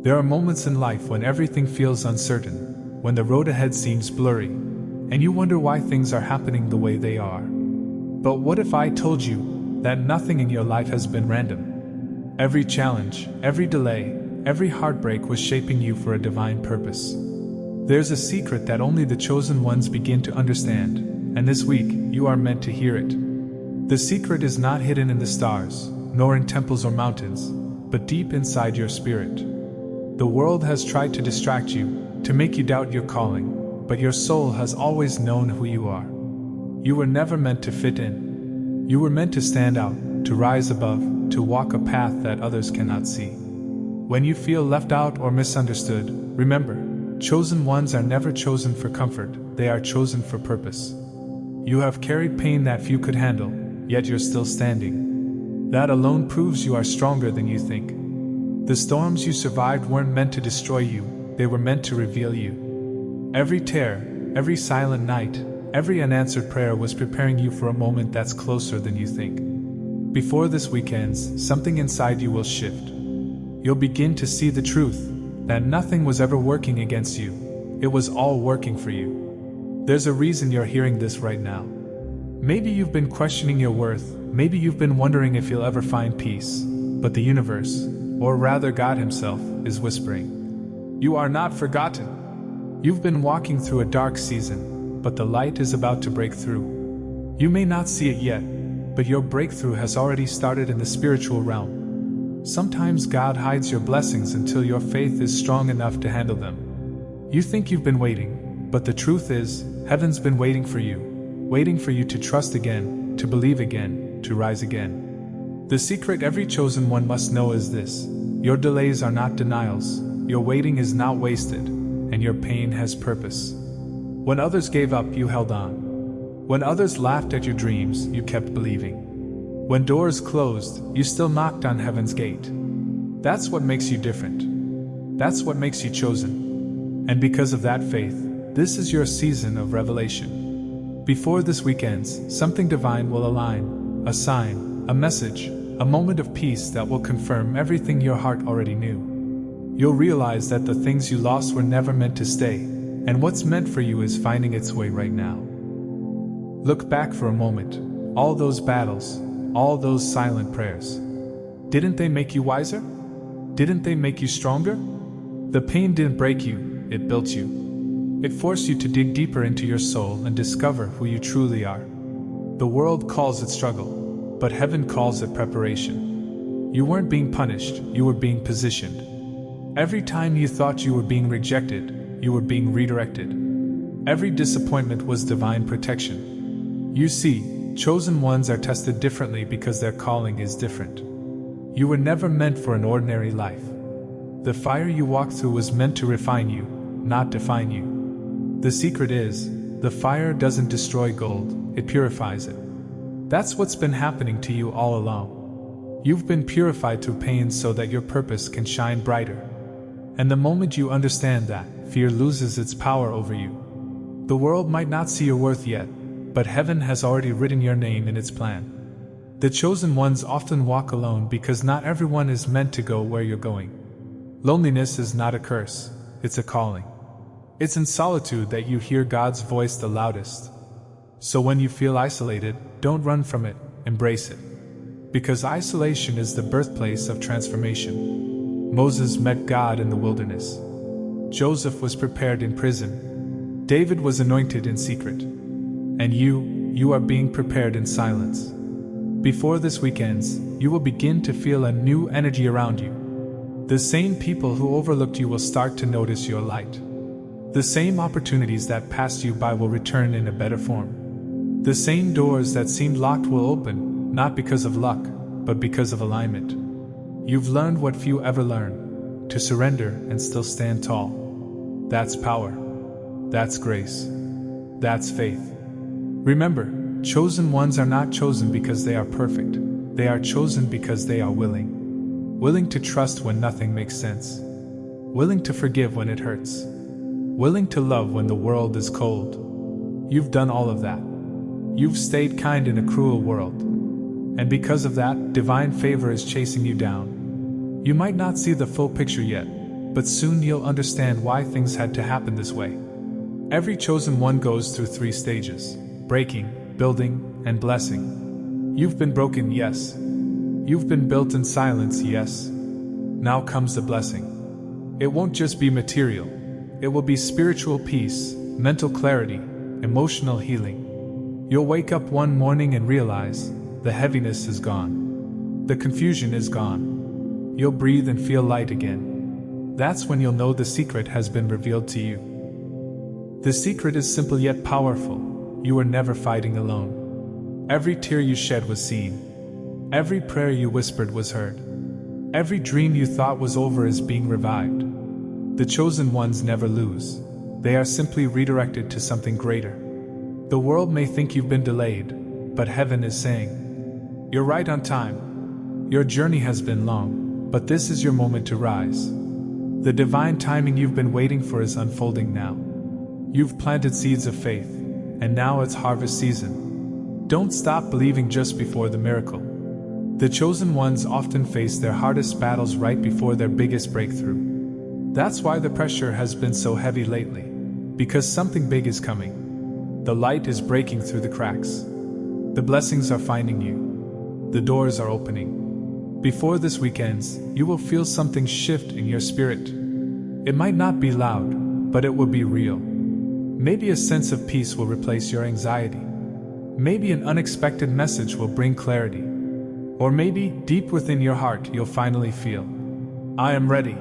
There are moments in life when everything feels uncertain, when the road ahead seems blurry, and you wonder why things are happening the way they are. But what if I told you that nothing in your life has been random? Every challenge, every delay, every heartbreak was shaping you for a divine purpose. There's a secret that only the chosen ones begin to understand, and this week, you are meant to hear it. The secret is not hidden in the stars, nor in temples or mountains, but deep inside your spirit. The world has tried to distract you, to make you doubt your calling, but your soul has always known who you are. You were never meant to fit in. You were meant to stand out, to rise above, to walk a path that others cannot see. When you feel left out or misunderstood, remember, chosen ones are never chosen for comfort, they are chosen for purpose. You have carried pain that few could handle, yet you're still standing. That alone proves you are stronger than you think. The storms you survived weren't meant to destroy you, they were meant to reveal you. Every tear, every silent night, every unanswered prayer was preparing you for a moment that's closer than you think. Before this week ends, something inside you will shift. You'll begin to see the truth, that nothing was ever working against you, it was all working for you. There's a reason you're hearing this right now. Maybe you've been questioning your worth, maybe you've been wondering if you'll ever find peace, but the universe, or rather God Himself, is whispering. You are not forgotten. You've been walking through a dark season, but the light is about to break through. You may not see it yet, but your breakthrough has already started in the spiritual realm. Sometimes God hides your blessings until your faith is strong enough to handle them. You think you've been waiting, but the truth is, heaven's been waiting for you to trust again, to believe again, to rise again. The secret every chosen one must know is this: your delays are not denials, your waiting is not wasted, and your pain has purpose. When others gave up, you held on. When others laughed at your dreams, you kept believing. When doors closed, you still knocked on heaven's gate. That's what makes you different. That's what makes you chosen. And because of that faith, this is your season of revelation. Before this week ends, something divine will align, a sign, a message, a moment of peace that will confirm everything your heart already knew. You'll realize that the things you lost were never meant to stay, and what's meant for you is finding its way right now. Look back for a moment. All those battles, all those silent prayers. Didn't they make you wiser? Didn't they make you stronger? The pain didn't break you, it built you. It forced you to dig deeper into your soul and discover who you truly are. The world calls it struggle, but heaven calls it preparation. You weren't being punished, you were being positioned. Every time you thought you were being rejected, you were being redirected. Every disappointment was divine protection. You see, chosen ones are tested differently because their calling is different. You were never meant for an ordinary life. The fire you walked through was meant to refine you, not define you. The secret is, the fire doesn't destroy gold, it purifies it. That's what's been happening to you all along. You've been purified through pain so that your purpose can shine brighter. And the moment you understand that, fear loses its power over you. The world might not see your worth yet, but heaven has already written your name in its plan. The chosen ones often walk alone because not everyone is meant to go where you're going. Loneliness is not a curse, it's a calling. It's in solitude that you hear God's voice the loudest. So when you feel isolated, don't run from it, embrace it. Because isolation is the birthplace of transformation. Moses met God in the wilderness. Joseph was prepared in prison. David was anointed in secret. And you are being prepared in silence. Before this week ends, you will begin to feel a new energy around you. The same people who overlooked you will start to notice your light. The same opportunities that passed you by will return in a better form. The same doors that seemed locked will open, not because of luck, but because of alignment. You've learned what few ever learn, to surrender and still stand tall. That's power. That's grace. That's faith. Remember, chosen ones are not chosen because they are perfect. They are chosen because they are willing. Willing to trust when nothing makes sense. Willing to forgive when it hurts. Willing to love when the world is cold. You've done all of that. You've stayed kind in a cruel world. And because of that, divine favor is chasing you down. You might not see the full picture yet, but soon you'll understand why things had to happen this way. Every chosen one goes through 3 stages: breaking, building, and blessing. You've been broken, yes. You've been built in silence, yes. Now comes the blessing. It won't just be material. It will be spiritual peace, mental clarity, emotional healing. You'll wake up one morning and realize the heaviness is gone. The confusion is gone. You'll breathe and feel light again. That's when you'll know the secret has been revealed to you. The secret is simple yet powerful. You were never fighting alone. Every tear you shed was seen. Every prayer you whispered was heard. Every dream you thought was over is being revived. The chosen ones never lose. They are simply redirected to something greater. The world may think you've been delayed, but heaven is saying, you're right on time. Your journey has been long, but this is your moment to rise. The divine timing you've been waiting for is unfolding now. You've planted seeds of faith, and now it's harvest season. Don't stop believing just before the miracle. The chosen ones often face their hardest battles right before their biggest breakthrough. That's why the pressure has been so heavy lately, because something big is coming. The light is breaking through the cracks. The blessings are finding you. The doors are opening. Before this week ends, you will feel something shift in your spirit. It might not be loud, but it will be real. Maybe a sense of peace will replace your anxiety. Maybe an unexpected message will bring clarity. Or maybe, deep within your heart, you'll finally feel, I am ready.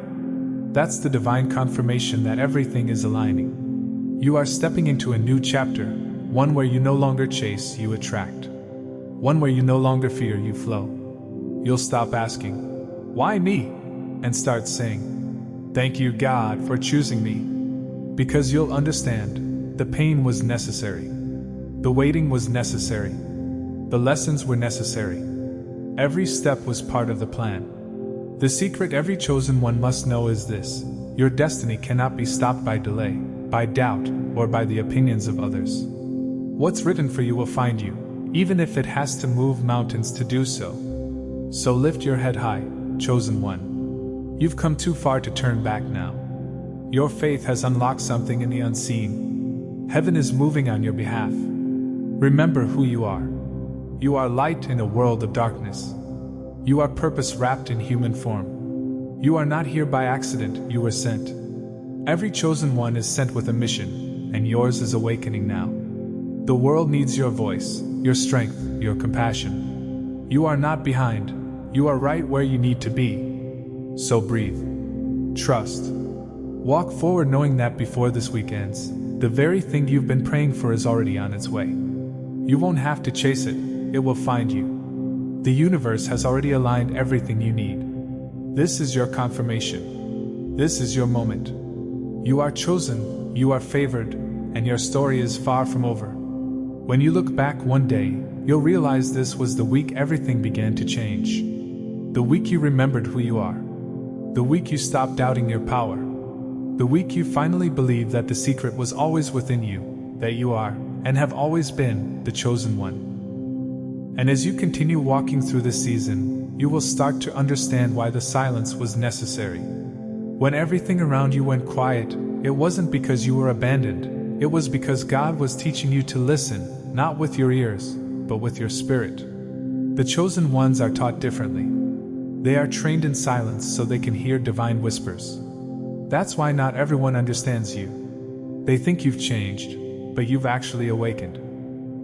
That's the divine confirmation that everything is aligning. You are stepping into a new chapter, one where you no longer chase, you attract. One where you no longer fear, you flow. You'll stop asking, why me? And start saying, thank you, God, for choosing me. Because you'll understand, the pain was necessary. The waiting was necessary. The lessons were necessary. Every step was part of the plan. The secret every chosen one must know is this: your destiny cannot be stopped by delay, by doubt, or by the opinions of others. What's written for you will find you, even if it has to move mountains to do so. So lift your head high, chosen one. You've come too far to turn back now. Your faith has unlocked something in the unseen. Heaven is moving on your behalf. Remember who you are. You are light in a world of darkness. You are purpose wrapped in human form. You are not here by accident, you were sent. Every chosen one is sent with a mission, and yours is awakening now. The world needs your voice, your strength, your compassion. You are not behind. You are right where you need to be. So breathe. Trust. Walk forward knowing that before this week ends, the very thing you've been praying for is already on its way. You won't have to chase it, it will find you. The universe has already aligned everything you need. This is your confirmation. This is your moment. You are chosen, you are favored, and your story is far from over. When you look back one day, you'll realize this was the week everything began to change. The week you remembered who you are. The week you stopped doubting your power. The week you finally believed that the secret was always within you, that you are, and have always been, the chosen one. And as you continue walking through this season, you will start to understand why the silence was necessary. When everything around you went quiet, it wasn't because you were abandoned, it was because God was teaching you to listen, not with your ears, but with your spirit. The chosen ones are taught differently. They are trained in silence so they can hear divine whispers. That's why not everyone understands you. They think you've changed, but you've actually awakened.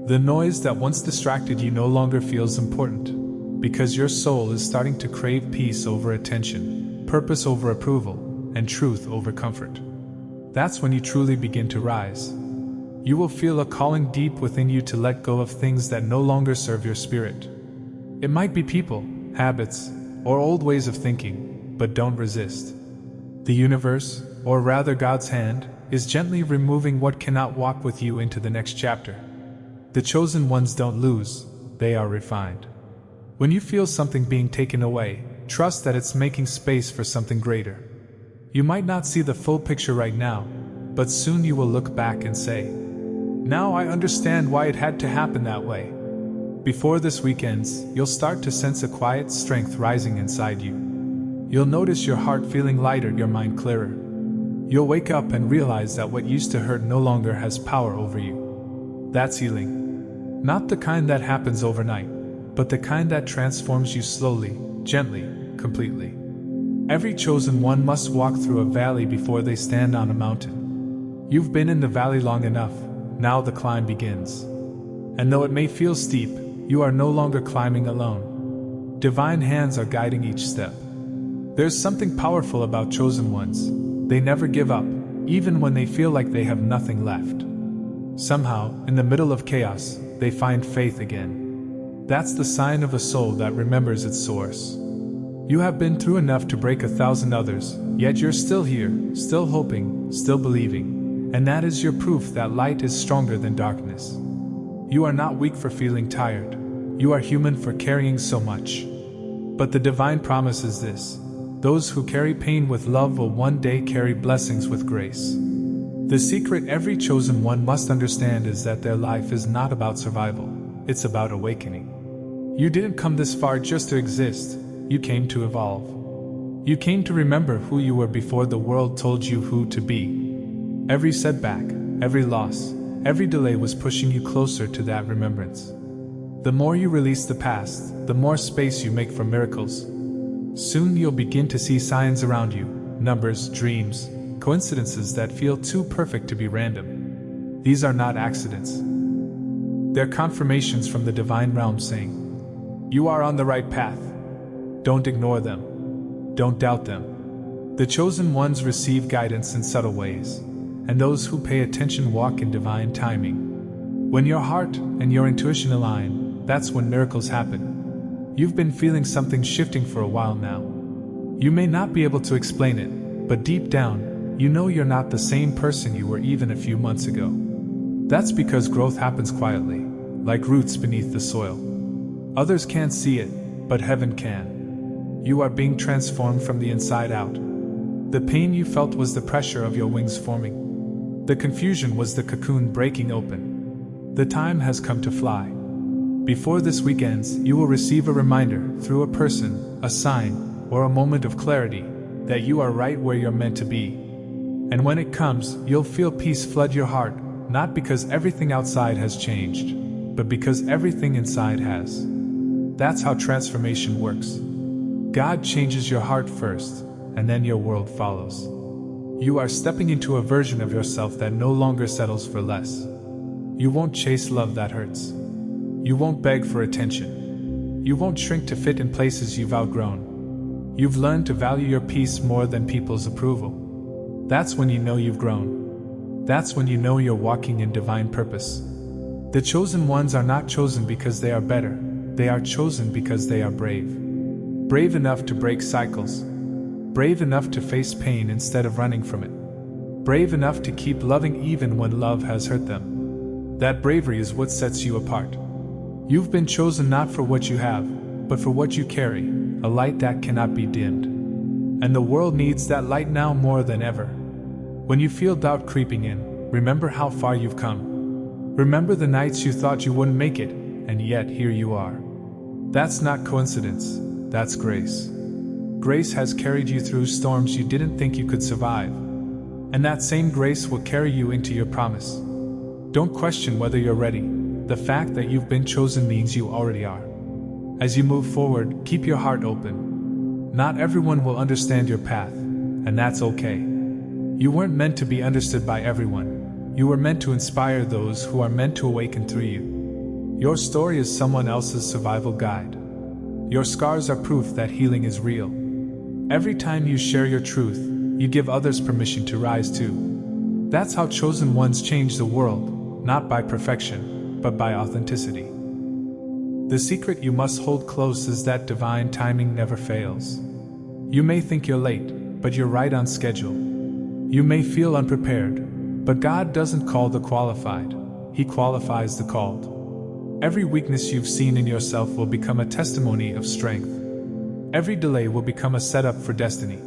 The noise that once distracted you no longer feels important, because your soul is starting to crave peace over attention, purpose over approval, and truth over comfort. That's when you truly begin to rise. You will feel a calling deep within you to let go of things that no longer serve your spirit. It might be people, habits, or old ways of thinking, but don't resist. The universe, or rather God's hand, is gently removing what cannot walk with you into the next chapter. The chosen ones don't lose, they are refined. When you feel something being taken away, trust that it's making space for something greater. You might not see the full picture right now, but soon you will look back and say, now I understand why it had to happen that way. Before this week ends, you'll start to sense a quiet strength rising inside you. You'll notice your heart feeling lighter, your mind clearer. You'll wake up and realize that what used to hurt no longer has power over you. That's healing. Not the kind that happens overnight, but the kind that transforms you slowly, gently, completely. Every chosen one must walk through a valley before they stand on a mountain. You've been in the valley long enough, now the climb begins. And though it may feel steep, you are no longer climbing alone. Divine hands are guiding each step. There's something powerful about chosen ones. They never give up, even when they feel like they have nothing left. Somehow, in the middle of chaos, they find faith again. That's the sign of a soul that remembers its source. You have been through enough to break 1,000 others, yet you're still here, still hoping, still believing, and that is your proof that light is stronger than darkness. You are not weak for feeling tired. You are human for carrying so much. But the divine promise is this: those who carry pain with love will one day carry blessings with grace. The secret every chosen one must understand is that their life is not about survival, it's about awakening. You didn't come this far just to exist, you came to evolve. You came to remember who you were before the world told you who to be. Every setback, every loss, every delay was pushing you closer to that remembrance. The more you release the past, the more space you make for miracles. Soon you'll begin to see signs around you, numbers, dreams, coincidences that feel too perfect to be random. These are not accidents. They're confirmations from the divine realm saying, you are on the right path. Don't ignore them. Don't doubt them. The chosen ones receive guidance in subtle ways, and those who pay attention walk in divine timing. When your heart and your intuition align, that's when miracles happen. You've been feeling something shifting for a while now. You may not be able to explain it, but deep down, you know you're not the same person you were even a few months ago. That's because growth happens quietly, like roots beneath the soil. Others can't see it, but heaven can. You are being transformed from the inside out. The pain you felt was the pressure of your wings forming. The confusion was the cocoon breaking open. The time has come to fly. Before this week ends, you will receive a reminder through a person, a sign, or a moment of clarity that you are right where you're meant to be. And when it comes, you'll feel peace flood your heart, not because everything outside has changed, but because everything inside has. That's how transformation works. God changes your heart first, and then your world follows. You are stepping into a version of yourself that no longer settles for less. You won't chase love that hurts. You won't beg for attention. You won't shrink to fit in places you've outgrown. You've learned to value your peace more than people's approval. That's when you know you've grown. That's when you know you're walking in divine purpose. The chosen ones are not chosen because they are better. They are chosen because they are brave. Brave enough to break cycles. Brave enough to face pain instead of running from it. Brave enough to keep loving even when love has hurt them. That bravery is what sets you apart. You've been chosen not for what you have, but for what you carry, a light that cannot be dimmed. And the world needs that light now more than ever. When you feel doubt creeping in, remember how far you've come. Remember the nights you thought you wouldn't make it, and yet here you are. That's not coincidence, that's grace. Grace has carried you through storms you didn't think you could survive. And that same grace will carry you into your promise. Don't question whether you're ready. The fact that you've been chosen means you already are. As you move forward, keep your heart open. Not everyone will understand your path, and that's okay. You weren't meant to be understood by everyone. You were meant to inspire those who are meant to awaken through you. Your story is someone else's survival guide. Your scars are proof that healing is real. Every time you share your truth, you give others permission to rise too. That's how chosen ones change the world, not by perfection, but by authenticity. The secret you must hold close is that divine timing never fails. You may think you're late, but you're right on schedule. You may feel unprepared, but God doesn't call the qualified, He qualifies the called. Every weakness you've seen in yourself will become a testimony of strength. Every delay will become a setup for destiny.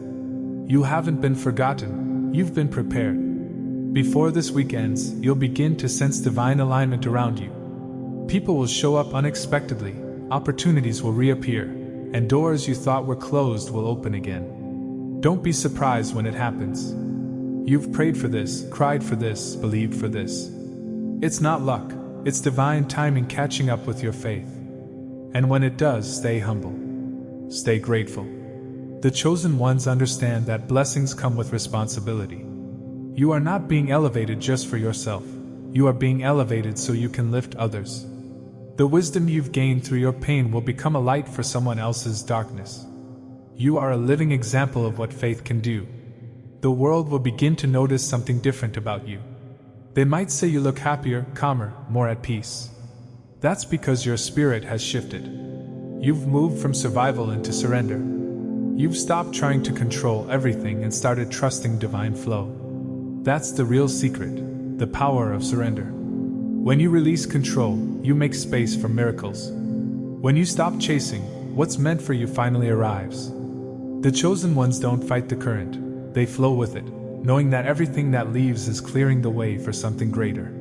You haven't been forgotten, you've been prepared. Before this week ends, you'll begin to sense divine alignment around you. People will show up unexpectedly, opportunities will reappear, and doors you thought were closed will open again. Don't be surprised when it happens. You've prayed for this, cried for this, believed for this. It's not luck, it's divine timing catching up with your faith. And when it does, stay humble. Stay grateful. The chosen ones understand that blessings come with responsibility. You are not being elevated just for yourself. You are being elevated so you can lift others. The wisdom you've gained through your pain will become a light for someone else's darkness. You are a living example of what faith can do. The world will begin to notice something different about you. They might say you look happier, calmer, more at peace. That's because your spirit has shifted. You've moved from survival into surrender. You've stopped trying to control everything and started trusting divine flow. That's the real secret, the power of surrender. When you release control, you make space for miracles. When you stop chasing, what's meant for you finally arrives. The chosen ones don't fight the current, they flow with it, knowing that everything that leaves is clearing the way for something greater.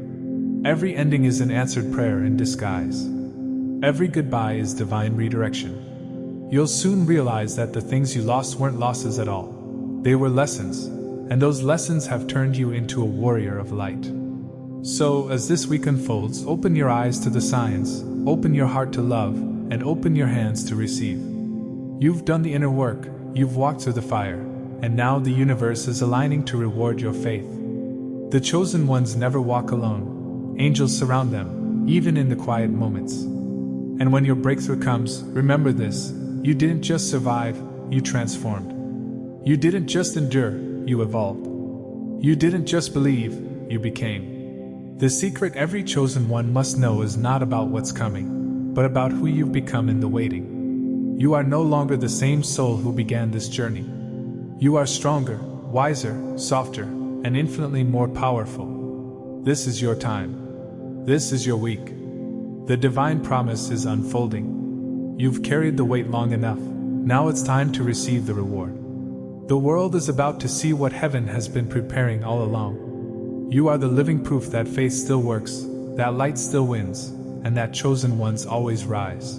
Every ending is an answered prayer in disguise. Every goodbye is divine redirection. You'll soon realize that the things you lost weren't losses at all. They were lessons, and those lessons have turned you into a warrior of light. So, as this week unfolds, open your eyes to the signs, open your heart to love, and open your hands to receive. You've done the inner work, you've walked through the fire, and now the universe is aligning to reward your faith. The chosen ones never walk alone. Angels surround them, even in the quiet moments. And when your breakthrough comes, remember this: you didn't just survive, you transformed. You didn't just endure, you evolved. You didn't just believe, you became. The secret every chosen one must know is not about what's coming, but about who you've become in the waiting. You are no longer the same soul who began this journey. You are stronger, wiser, softer, and infinitely more powerful. This is your time. This is your week. The divine promise is unfolding. You've carried the weight long enough. Now it's time to receive the reward. The world is about to see what heaven has been preparing all along. You are the living proof that faith still works, that light still wins, and that chosen ones always rise.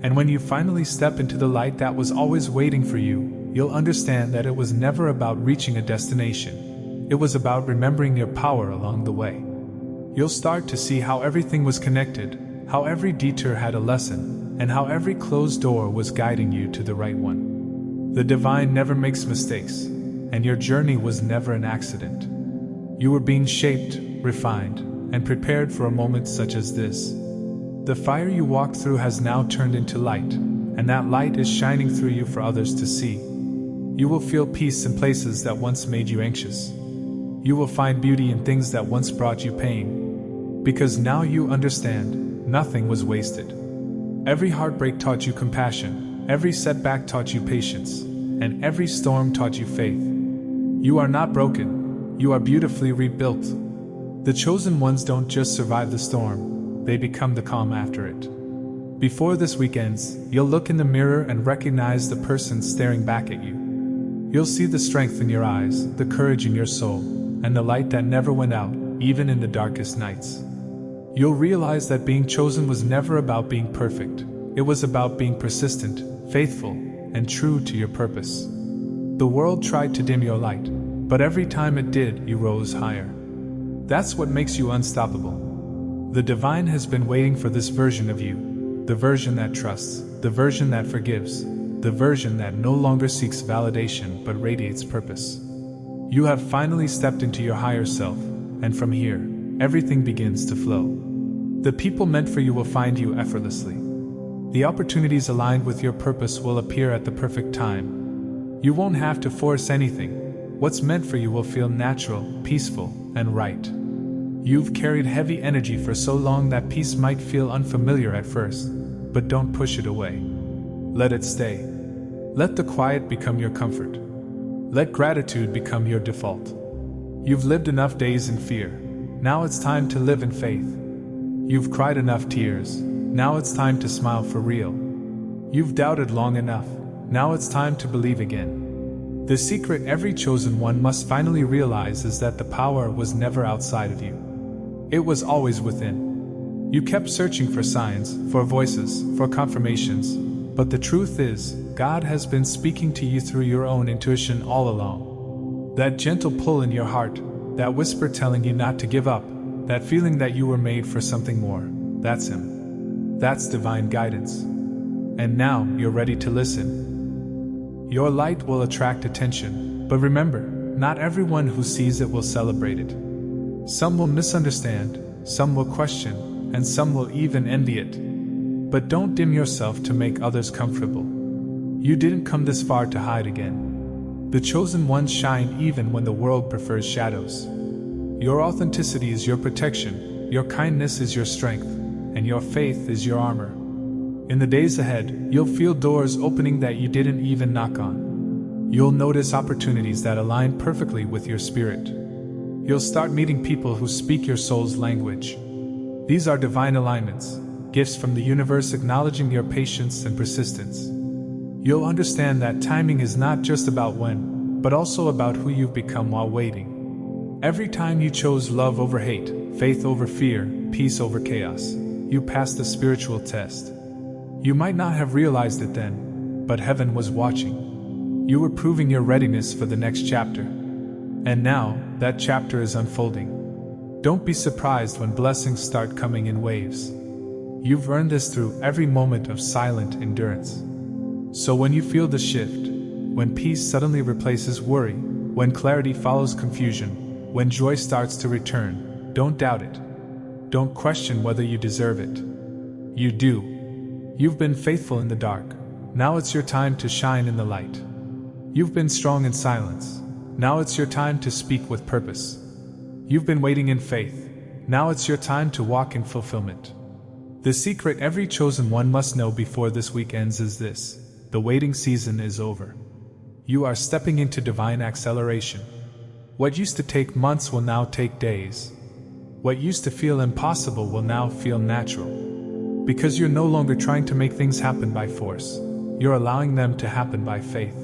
And when you finally step into the light that was always waiting for you, you'll understand that it was never about reaching a destination. It was about remembering your power along the way. You'll start to see how everything was connected, how every detour had a lesson, and how every closed door was guiding you to the right one. The divine never makes mistakes, and your journey was never an accident. You were being shaped, refined, and prepared for a moment such as this. The fire you walked through has now turned into light, and that light is shining through you for others to see. You will feel peace in places that once made you anxious. You will find beauty in things that once brought you pain. Because now you understand, nothing was wasted. Every heartbreak taught you compassion, every setback taught you patience, and every storm taught you faith. You are not broken. You are beautifully rebuilt. The chosen ones don't just survive the storm, they become the calm after it. Before this week ends, you'll look in the mirror and recognize the person staring back at you. You'll see the strength in your eyes, the courage in your soul, and the light that never went out, even in the darkest nights. You'll realize that being chosen was never about being perfect. It was about being persistent, faithful, and true to your purpose. The world tried to dim your light, but every time it did, you rose higher. That's what makes you unstoppable. The divine has been waiting for this version of you, the version that trusts, the version that forgives, the version that no longer seeks validation but radiates purpose. You have finally stepped into your higher self, and from here, everything begins to flow. The people meant for you will find you effortlessly. The opportunities aligned with your purpose will appear at the perfect time. You won't have to force anything. What's meant for you will feel natural, peaceful, and right. You've carried heavy energy for so long that peace might feel unfamiliar at first, but don't push it away. Let it stay. Let the quiet become your comfort. Let gratitude become your default. You've lived enough days in fear. Now it's time to live in faith. You've cried enough tears. Now it's time to smile for real. You've doubted long enough. Now it's time to believe again. The secret every chosen one must finally realize is that the power was never outside of you. It was always within. You kept searching for signs, for voices, for confirmations, but the truth is, God has been speaking to you through your own intuition all along. That gentle pull in your heart, that whisper telling you not to give up, that feeling that you were made for something more, that's Him. That's divine guidance. And now you're ready to listen. Your light will attract attention, but remember, not everyone who sees it will celebrate it. Some will misunderstand, some will question, and some will even envy it. But don't dim yourself to make others comfortable. You didn't come this far to hide again. The chosen ones shine even when the world prefers shadows. Your authenticity is your protection, your kindness is your strength, and your faith is your armor. In the days ahead, you'll feel doors opening that you didn't even knock on. You'll notice opportunities that align perfectly with your spirit. You'll start meeting people who speak your soul's language. These are divine alignments, gifts from the universe acknowledging your patience and persistence. You'll understand that timing is not just about when, but also about who you've become while waiting. Every time you chose love over hate, faith over fear, peace over chaos, you passed the spiritual test. You might not have realized it then, but heaven was watching. You were proving your readiness for the next chapter. And now, that chapter is unfolding. Don't be surprised when blessings start coming in waves. You've earned this through every moment of silent endurance. So when you feel the shift, when peace suddenly replaces worry, when clarity follows confusion, when joy starts to return, don't doubt it. Don't question whether you deserve it. You do. You've been faithful in the dark. Now it's your time to shine in the light. You've been strong in silence. Now it's your time to speak with purpose. You've been waiting in faith. Now it's your time to walk in fulfillment. The secret every chosen one must know before this week ends is this: the waiting season is over. You are stepping into divine acceleration. What used to take months will now take days. What used to feel impossible will now feel natural. Because you're no longer trying to make things happen by force. You're allowing them to happen by faith.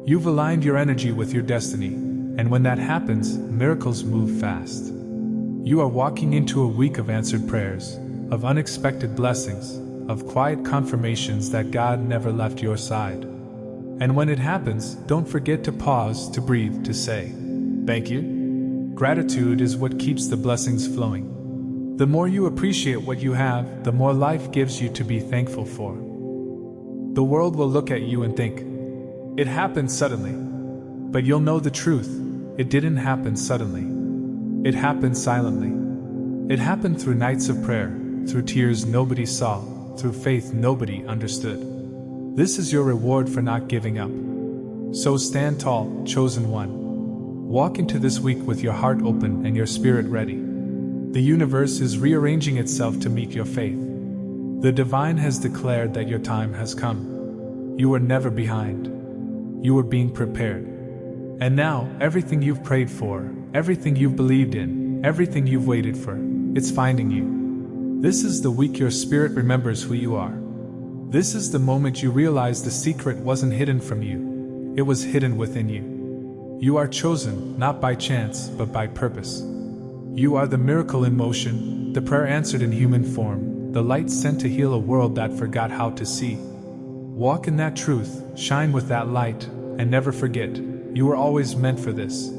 You've aligned your energy with your destiny, and when that happens, miracles move fast. You are walking into a week of answered prayers, of unexpected blessings, of quiet confirmations that God never left your side. And when it happens, don't forget to pause, to breathe, to say, "Thank you." Gratitude is what keeps the blessings flowing. The more you appreciate what you have, the more life gives you to be thankful for. The world will look at you and think, "It happened suddenly." But you'll know the truth. It didn't happen suddenly. It happened silently. It happened through nights of prayer, through tears nobody saw, through faith nobody understood. This is your reward for not giving up. So stand tall, chosen one. Walk into this week with your heart open and your spirit ready. The universe is rearranging itself to meet your faith. The divine has declared that your time has come. You were never behind. You were being prepared. And now, everything you've prayed for, everything you've believed in, everything you've waited for, it's finding you. This is the week your spirit remembers who you are. This is the moment you realize the secret wasn't hidden from you. It was hidden within you. You are chosen, not by chance, but by purpose. You are the miracle in motion, the prayer answered in human form, the light sent to heal a world that forgot how to see. Walk in that truth, shine with that light, and never forget, you were always meant for this.